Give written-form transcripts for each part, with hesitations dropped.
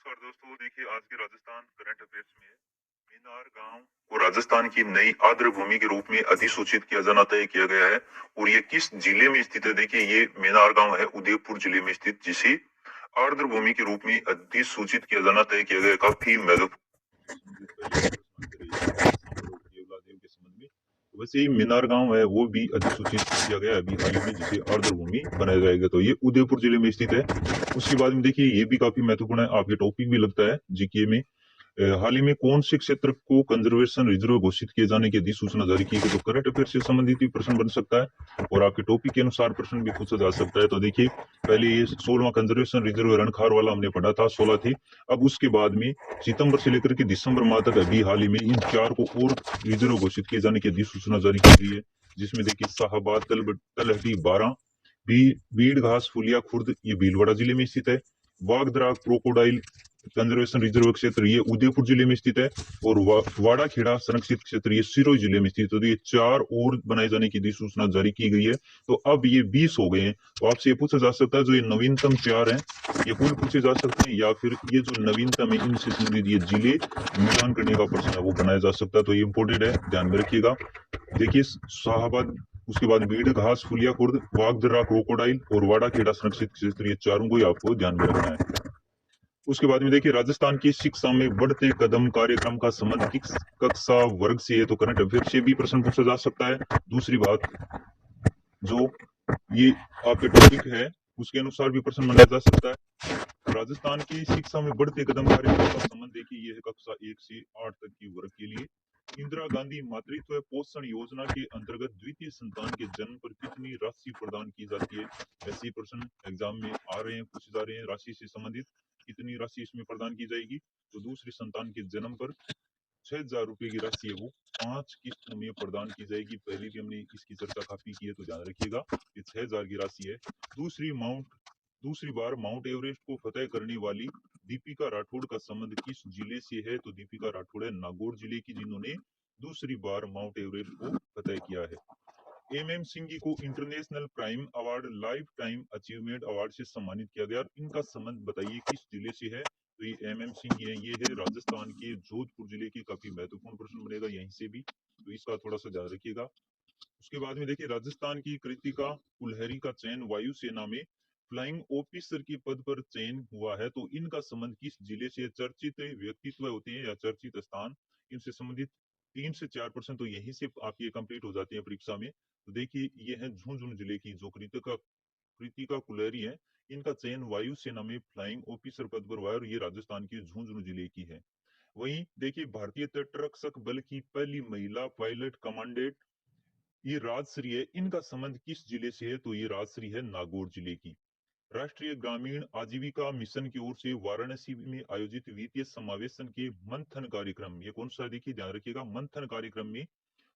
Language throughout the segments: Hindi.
नमस्कार दोस्तों, देखिए आज के राजस्थान करंट अफेयर्स में मीनार गांव को राजस्थान की नई आर्द्र भूमि के रूप में अधिसूचित किया जाना तय किया गया है। और ये किस जिले में स्थित है? देखिए ये मीनार गांव है उदयपुर जिले में स्थित, जिसे आर्द्र भूमि के रूप में अधिसूचित किया जाना तय किया गया। काफी महत्वपूर्ण के संबंध में वैसे ही मीनार गांव है वो भी अधिसूचित किया गया है अभी हाल ही में, जिसे आर्द्र भूमि बनाया जाएगा। तो ये उदयपुर जिले में स्थित है। उसके बाद में देखिए ये भी काफी महत्वपूर्ण है, आपके टॉपिक भी लगता है जीके में। हाल ही में कौन से क्षेत्र को कंजर्वेशन रिजर्व घोषित किए जाने की अधिसूचना जारी की गई? तो करंट अफेयर से संबंधित भी प्रश्न बन सकता है और आपके टॉपिक के अनुसार प्रश्न भी पूछा जा सकता है। तो देखिए पहले ये 16वां कंजर्वेशन रिजर्व रणखार वाला हमने पढ़ा था, 16 थे। अब उसके बाद में सितंबर से लेकर के दिसंबर माह तक अभी हाल ही में इन 4 को और रिजर्व घोषित किए जाने की अधिसूचना जारी की गई है, जिसमें देखिए साहबाद तलहटी 12, बीड़ घास फुलिया खुर्द ये भीलवाड़ा जिले में स्थित है। वागद्राग क्रोकोडाइल कंजर्वेशन रिजर्व क्षेत्र ये उदयपुर जिले में स्थित है। और वाड़ा खेड़ा संरक्षित क्षेत्र ये सिरोही जिले में स्थित है। तो ये 4 और बनाए जाने की अधिसूचना जारी की गई है। तो अब ये 20 हो गए हैं। तो आपसे ये पूछा जा सकता है जो ये नवीनतम 4 हैं ये कुल पूछे जा सकते हैं, या फिर ये जो नवीनतम है इनसे संबंधित ये जिले मिलान करने का प्रश्न है वो बनाया जा सकता है। तो ये इंपोर्टेंट है, ध्यान में रखिएगा। देखिए शाहबाद, उसके बाद बीड़ घास फुलिया खुर्द, वागदरा क्रोकोडाइल और वाड़ा खेड़ा संरक्षित क्षेत्र, ये चारों को ही आपको ध्यान में रखना है। उसके बाद में देखिए राजस्थान की शिक्षा में बढ़ते कदम कार्यक्रम का संबंध किस कक्षा वर्ग से है? तो करंट अफेयर से भी प्रश्न पूछा जा सकता है। दूसरी बात, जो ये आपके टॉपिक है उसके अनुसार भी प्रश्न बनाया जा सकता है। राजस्थान की शिक्षा में बढ़ते कदम कार्यक्रम का संबंध देखिए यह कक्षा 1 से 8 तक की वर्ग के लिए इंदिरा गांधी मातृत्व पोषण योजना के अंतर्गत द्वितीय संतान के जन्म पर कितनी राशि प्रदान की जाती है? ऐसे ही प्रश्न एग्जाम में आ रहे हैं, पूछे जा रहे हैं राशि से संबंधित। कितनी राशि इसमें प्रदान की जाएगी? तो दूसरे संतान के जन्म पर 6,000 रुपए की राशि है वो 5 किस्तों में प्रदान की जाएगी। पहले भी हमने इसकी चर्चा काफी की है, तो ध्यान रखिएगा। ये 6,000 की राशि है। दूसरी बार माउंट एवरेस्ट को फतेह करने वाली दीपिका राठौड़ का संबंध किस जिले से है? तो दीपिका राठौड़ है नागौर जिले की, जिन्होंने दूसरी बार माउंट एवरेस्ट को फतेह किया है। एमएम सिंह को international prime award life time achievement award से सम्मानित किया गया। इनका संबंध बताइए किस जिले से है? तो ये एमएम सिंह है, ये है राजस्थान के जोधपुर जिले की। काफी महत्वपूर्ण प्रश्न बनेगा यहीं से भी, तो इसका थोड़ा सा ध्यान रखिएगा। उसके बाद में देखिए राजस्थान की कृतिका कुलहरी का चयन वायुसेना में फ्लाइंग ऑफिसर की पद पर चयन हुआ है। तो इनका संबंध किस जिले से? चर्चित व्यक्तित्व होते हैं या चर्चित स्थान, इनसे संबंधित 3 से 4 प्रश्न तो यहीं से आपके कंप्लीट हो जाते हैं परीक्षा में। तो देखिए ये है झुंझुनू जिले की जो कृतिका कृतिका कुलहरी है, इनका चयन वायुसेना में फ्लाइंग ऑफिसर पद पर हुआ है और ये राजस्थान के झुंझुनू जिले की है। वहीं देखिए भारतीय तटरक्षक बल की पहली महिला पायलट कमांडेंट ये राजश्री है, इनका संबंध किस जिले से है? तो ये राजश्री है नागौर जिले की। राष्ट्रीय ग्रामीण आजीविका मिशन की ओर से वाराणसी में आयोजित वित्तीय समावेशन के मंथन कार्यक्रम, ये कौन सा है? देखिए ध्यान रखिएगा, मंथन कार्यक्रम में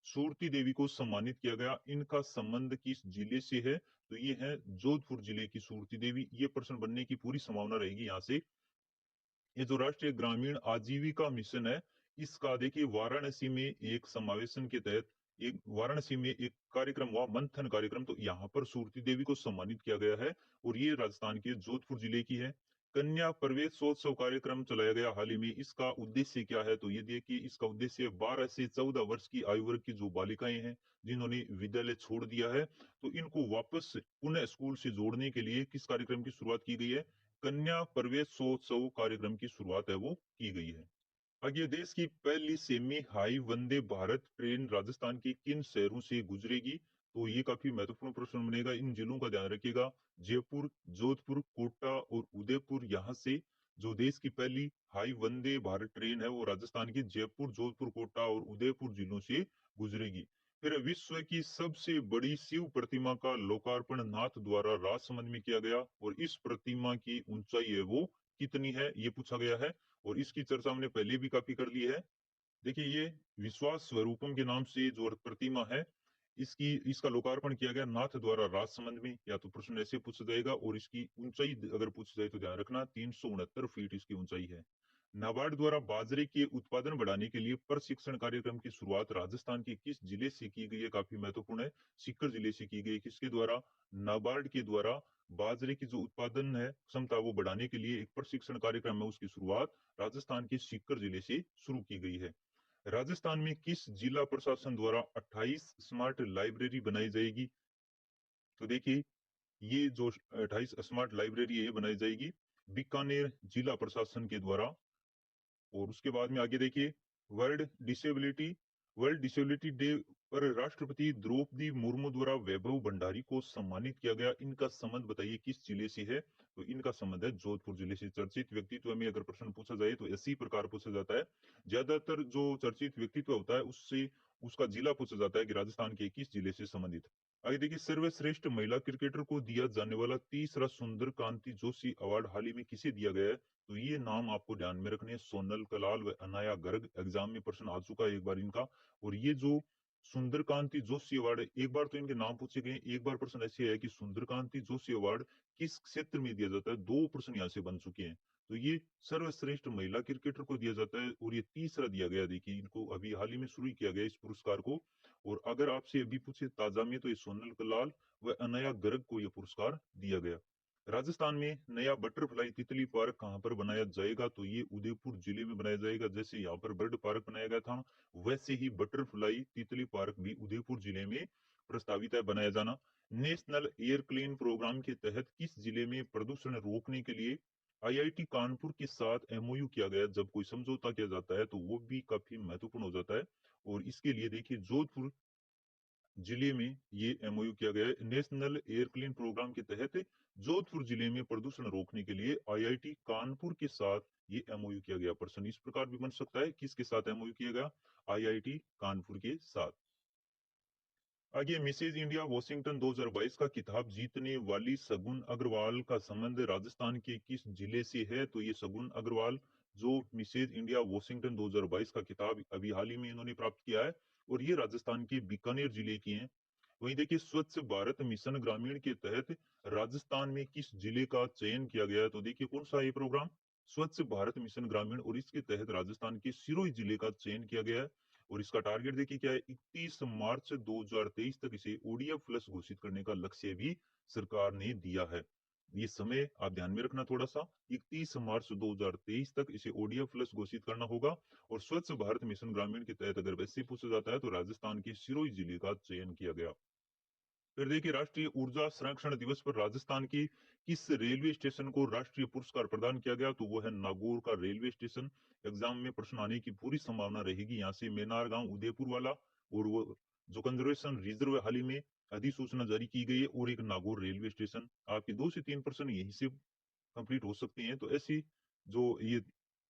सूरती देवी को सम्मानित किया गया। इनका संबंध किस जिले से है? तो ये है जोधपुर जिले की सूरती देवी। ये प्रश्न बनने की पूरी संभावना रहेगी यहाँ से। ये जो राष्ट्रीय ग्रामीण आजीविका मिशन है, इसका देखिए वाराणसी में एक समावेशन के तहत एक वाराणसी में एक कार्यक्रम हुआ, मंथन कार्यक्रम। तो यहाँ पर सूरती देवी को सम्मानित किया गया है और ये राजस्थान के जोधपुर जिले की है। कन्या प्रवेशोत्सव कार्यक्रम चलाया गया हाल ही में, इसका उद्देश्य क्या है? तो ये देखिए इसका उद्देश्य 12 से 14 वर्ष की आयु वर्ग की जो बालिकाएं हैं जिन्होंने विद्यालय छोड़ दिया है, तो इनको वापस पुनः स्कूल से जोड़ने के लिए किस कार्यक्रम की शुरुआत की गई है? कन्या प्रवेशोत्सव कार्यक्रम की शुरुआत है वो की गई है। आगे देश की पहली semi high Vande Bharat train Rajasthan के किन शहरों से गुजरेगी? तो ये काफी महत्वपूर्ण प्रश्न बनेगा, इन जिलों का ध्यान रखिएगा। जयपुर, जोधपुर, कोटा और उदयपुर, यहाँ से जो देश की पहली हाई वंदे भारत ट्रेन है वो राजस्थान के जयपुर, जोधपुर, कोटा और उदयपुर जिलों से गुजरेगी। फिर विश्व की सबसे बड़ी शिव प्रतिमा का लोकार्पण नाथ द्वारा राजसमंद में किया गया और इस प्रतिमा की ऊंचाई है वो कितनी है? ये पूछा गया है और इसकी चर्चा हमने पहले भी काफी कर ली है। देखिए ये विश्वास स्वरूपम के नाम से जो प्रतिमा है, इसकी इसका लोकार्पण किया गया नाथ द्वारा राजसमंद में। या तो प्रश्न ऐसे पूछा जाएगा और इसकी ऊंचाई अगर पूछा जाए तो ध्यान रखना 369 फीट इसकी ऊंचाई है। नाबार्ड द्वारा बाजरे के उत्पादन बढ़ाने के लिए प्रशिक्षण कार्यक्रम की शुरुआत राजस्थान के किस जिले से की गई है? काफी महत्वपूर्ण है। सीकर जिले से की गई। किसके द्वारा? नाबार्ड के द्वारा बाजरे की जो उत्पादन है क्षमता वो बढ़ाने के लिए एक प्रशिक्षण कार्यक्रम है, उसकी शुरुआत राजस्थान के सीकर जिले से शुरू की गई है। राजस्थान में किस जिला प्रशासन द्वारा 28 स्मार्ट लाइब्रेरी बनाई जाएगी? तो देखिए, ये जो 28 स्मार्ट लाइब्रेरी है ये बनाई जाएगी बीकानेर जिला प्रशासन के द्वारा। और उसके बाद में आगे देखिए, वर्ल्ड डिसेबिलिटी डे पर राष्ट्रपति द्रौपदी मुर्मू द्वारा वैभव भंडारी को सम्मानित किया गया। इनका संबंध बताइए किस जिले से है? तो इनका संबंध है जोधपुर जिले से। चर्चित व्यक्तित्व में अगर प्रश्न पूछा जाए तो इसी प्रकार पूछा जाता है। ज्यादातर जो चर्चित व्यक्तित्व होता है उससे उसका जिला पूछा जाता है कि राजस्थान के किस जिले से संबंधित है। आगे देखिए, सर्वश्रेष्ठ महिला क्रिकेटर को दिया जाने वाला तीसरा सुंदर कांति जोशी अवार्ड हाल ही में किसे दिया गया है? तो ये नाम आपको ध्यान में रखने हैं, सोनल कलाल व अनाया गर्ग। एग्जाम में प्रश्न आ चुका है एक बार इनका। और ये जो सुंदरकांति जोशी अवार्ड है, एक बार तो इनके नाम पूछे गए, एक बार प्रश्न ऐसे है कि सुंदरकांति जोशी अवार्ड किस क्षेत्र में दिया जाता है? दो प्रश्न यहाँ से बन चुके हैं। तो ये सर्वश्रेष्ठ महिला क्रिकेटर को दिया जाता है और ये तीसरा दिया गया। देखिए, इनको अभी हाल ही में शुरू किया गया इस पुरस्कार को। और अगर आपसे अभी पूछे ताजा में तो ये सोनल कलाल व अनाया गर्ग को यह पुरस्कार दिया गया। राजस्थान में नया बटरफ्लाई तितली पार्क कहाँ पर बनाया जाएगा? तो ये उदयपुर जिले में बनाया जाएगा। जैसे यहाँ पर बर्ड पार्क बनाया गया था, वैसे ही बटरफ्लाई तितली पार्क भी उदयपुर जिले में प्रस्तावित है बनाया जाना। नेशनल एयर क्लीन प्रोग्राम के तहत किस जिले में प्रदूषण रोकने के लिए आईआईटी कानपुर के साथ एमओयू किया गया? जब कोई समझौता किया जाता है तो वो भी काफी महत्वपूर्ण हो जाता है। और इसके लिए देखिए, जोधपुर जिले में ये एमओयू किया गया है। नेशनल एयर क्लीन प्रोग्राम के तहत जोधपुर जिले में प्रदूषण रोकने के लिए आईआईटी कानपुर के साथ ये एमओयू किया गया। प्रश्न इस प्रकार भी बन सकता है, किसके साथ एमओयू किया गया? आईआईटी कानपुर के साथ। आगे, मिसेज इंडिया वॉशिंगटन 2022 का खिताब जीतने वाली सगुन अग्रवाल का संबंध राजस्थान के किस जिले से है? तो ये सगुन अग्रवाल जो मिसेज इंडिया वॉशिंगटन 2022 का खिताब अभी हाल ही में इन्होंने प्राप्त किया है, और ये राजस्थान के बीकानेर जिले की हैं। वहीं देखिए, स्वच्छ भारत मिशन ग्रामीण के तहत राजस्थान में किस जिले का चयन किया गया है? तो देखिए, कौन सा ये प्रोग्राम? स्वच्छ भारत मिशन ग्रामीण, और इसके तहत राजस्थान के सिरोही जिले का चयन किया गया है। और इसका टारगेट देखिए क्या है, 31 मार्च 2023 तक इसे ओडीएफ प्लस घोषित करने का लक्ष्य भी सरकार ने दिया है। ये समय आप ध्यान में रखना थोड़ा सा, 31 मार्च 2023 तक इसे ओडीएफ प्लस घोषित करना होगा। और स्वच्छ भारत मिशन ग्रामीण के तहत अगर वैसे पूछा जाता है तो राजस्थान के सिरोही जिले का चयन किया गया। फिर देखिए, राष्ट्रीय ऊर्जा संरक्षण दिवस पर राजस्थान की किस रेलवे स्टेशन को राष्ट्रीय पुरस्कार प्रदान किया गया? तो वो है नागौर का रेलवे स्टेशन। एग्जाम में प्रश्न आने की पूरी संभावना रहेगी यहाँ से। मेनार गांव उदयपुर वाला, और वो जो कंजर्वेशन रिजर्व हाल ही में अधिसूचना जारी की गई है, और एक नागौर रेलवे स्टेशन। आपके 2 से 3 प्रश्न यहीं से कंप्लीट हो सकते हैं। तो ऐसी जो ये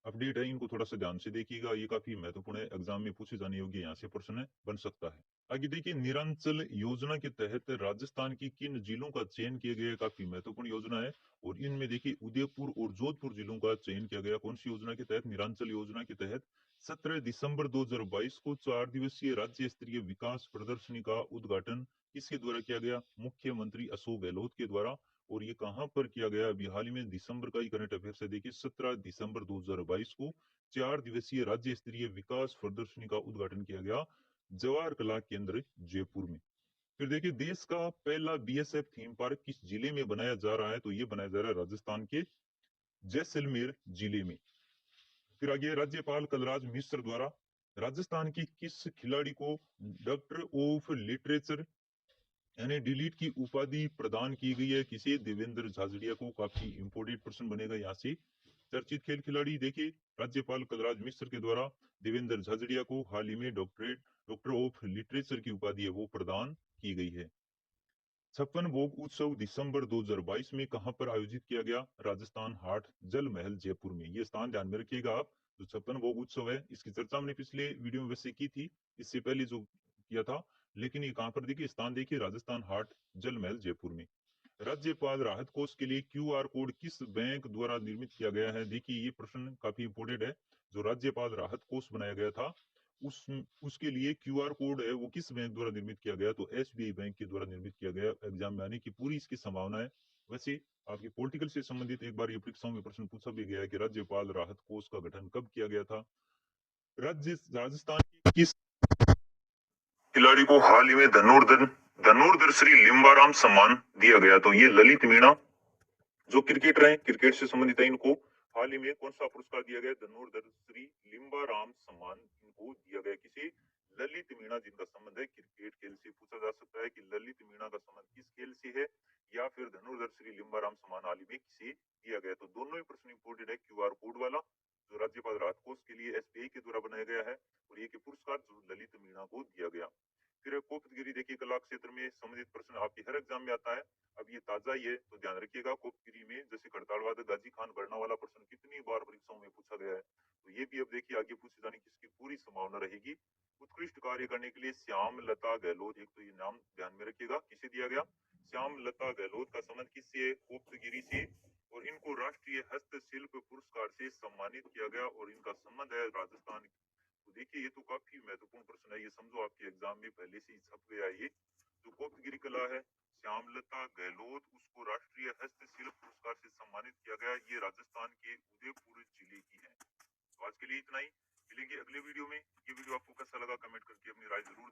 अपडेट है इनको थोड़ा सा ध्यान से देखिएगा, ये काफी महत्वपूर्ण है, एग्जाम में पूछे जाने योग्य यहाँ से प्रश्न बन सकता है। आगे देखिए, निरंचल योजना के तहत राजस्थान की किन जिलों का चयन किया गया? काफी महत्वपूर्ण योजना है, और इनमें देखिए उदयपुर और जोधपुर जिलों का चयन किया गया। कौन सी योजना के तहत? निरंचल योजना के तहत। 17 दिसंबर 2022 को 4 दिवसीय राज्य स्तरीय विकास प्रदर्शनी का उद्घाटन किसके द्वारा किया गया? मुख्यमंत्री अशोक गहलोत के द्वारा। और ये कहाँ पर किया गया? अभी हाल ही में दिसंबर का ही करंट अफेयर्स है। देखिए, 17 दिसंबर 2022 को 4 दिवसीय राज्य स्तरीय विकास प्रदर्शनी का उद्घाटन किया गया जवाहर कला केंद्र जयपुर में। फिर देखिए, देश का पहला बीएसएफ थीम पार्क किस जिले में बनाया जा रहा है? तो ये बनाया जा रहा है राजस्थान के जैसलमेर जिले में। फिर आगे, राज्यपाल कलराज मिश्र द्वारा राजस्थान की किस खिलाड़ी को डॉक्टर ऑफ लिटरेचर यानी डिलीट की उपाधि प्रदान की गई है? किसे? देवेंद्र झाझड़िया को। काफी इंपोर्टेंट प्रश्न बनेगा यहाँ से। चर्चित खेल खिलाड़ी देखिए, राज्यपाल कलराज मिश्र के द्वारा देवेंद्र झाझड़िया को हाल ही में डॉक्टर ऑफ लिटरेचर की उपाधि है वो प्रदान की गई है। 56 भोग उत्सव दिसंबर 2022 में कहां पर आयोजित किया गया? राजस्थान हाट जल महल जयपुर में। ये स्थान ध्यान में रखिएगा आप। जो 56 भोग उत्सव है इसकी चर्चा हमने पिछले वीडियो में वैसे की थी, इससे पहले जो किया था। लेकिन ये कहां पर देखिए, स्थान देखिए, राजस्थान हाट जल महल जयपुर में। राज्यपाल राहत कोष के लिए क्यूआर कोड किस बैंक द्वारा निर्मित किया गया है? देखिए, ये प्रश्न काफी इंपोर्टेंट है। जो राज्यपाल राहत कोष बनाया गया था उस उसके लिए क्यूआर कोड है वो किस बैंक द्वारा निर्मित किया गया? तो एसबीआई बैंक के द्वारा निर्मित किया गया। एग्जाम में आने की पूरी इसकी संभावना है। वैसे आपकी पॉलिटिकल से संबंधित एक बार ये परीक्षाओं में प्रश्न पूछा भी गया है कि राज्यपाल राहत कोष का गठन कब किया गया था। राजस्थान की किस खिलाड़ी को हाल ही में धनुर्धर श्री लिम्बाराम सम्मान दिया गया? तो ये ललित मीणा जो क्रिकेटर हैं, क्रिकेट से संबंधित है, इनको हाल ही में कौन सा पुरस्कार दिया गया? धनुर्धर श्री लिम्बाराम सम्मान इनको दिया गया। किसी ललित मीणा जिनका संबंध है क्रिकेट खेल से। पूछा जा सकता है कि ललित मीणा का संबंध किस खेल से है, या फिर धनुर्धर श्री लिम्बाराम सम्मान हाल ही में किसे दिया गया? तो दोनों ही प्रश्न इंपोर्टेंट है। क्यूआर कोड वाला जो राज्यपाल राहत कोष के लिए एसबीआई के द्वारा बनाया गया है, और ये पुरस्कार जो ललित मीणा को दिया गया। फिर कोपगिरी देखिए, कला क्षेत्र में संबंधित प्रश्न आपके हर एग्जाम में आता है। अब ये ताजा ही है तो ध्यान रखिएगा। कोपगिरी में जैसे खड़तालवादक गाजी खान गढ़ना वाला प्रश्न कितनी बार परीक्षाओं में पूछा गया है, तो ये भी अब देखिए आगे पूछे जाने की इसकी पूरी संभावना रहेगी। उत्कृष्ट कार्य करने के लिए श्याम लता गहलोत, एक तो ये नाम ध्यान में रखिएगा, किसे दिया गया? श्याम लता गहलोत का संबंध किससे? कोपगिरी से। और इनको राष्ट्रीय हस्तशिल्प पुरस्कार से सम्मानित किया गया, और इनका संबंध है राजस्थान। तो देखिए ये तो काफी महत्वपूर्ण प्रश्न है, ये समझो आपके एग्जाम में पहले से ही छप गया है। ये जो कोपगिरी कला है, श्यामलता गहलोत, उसको राष्ट्रीय हस्तशिल्प पुरस्कार से सम्मानित किया गया। ये राजस्थान के उदयपुर जिले की है। तो आज के लिए इतना ही, मिलेंगे अगले वीडियो में। ये वीडियो आपको कैसा लगा कमेंट करके अपनी राय जरूर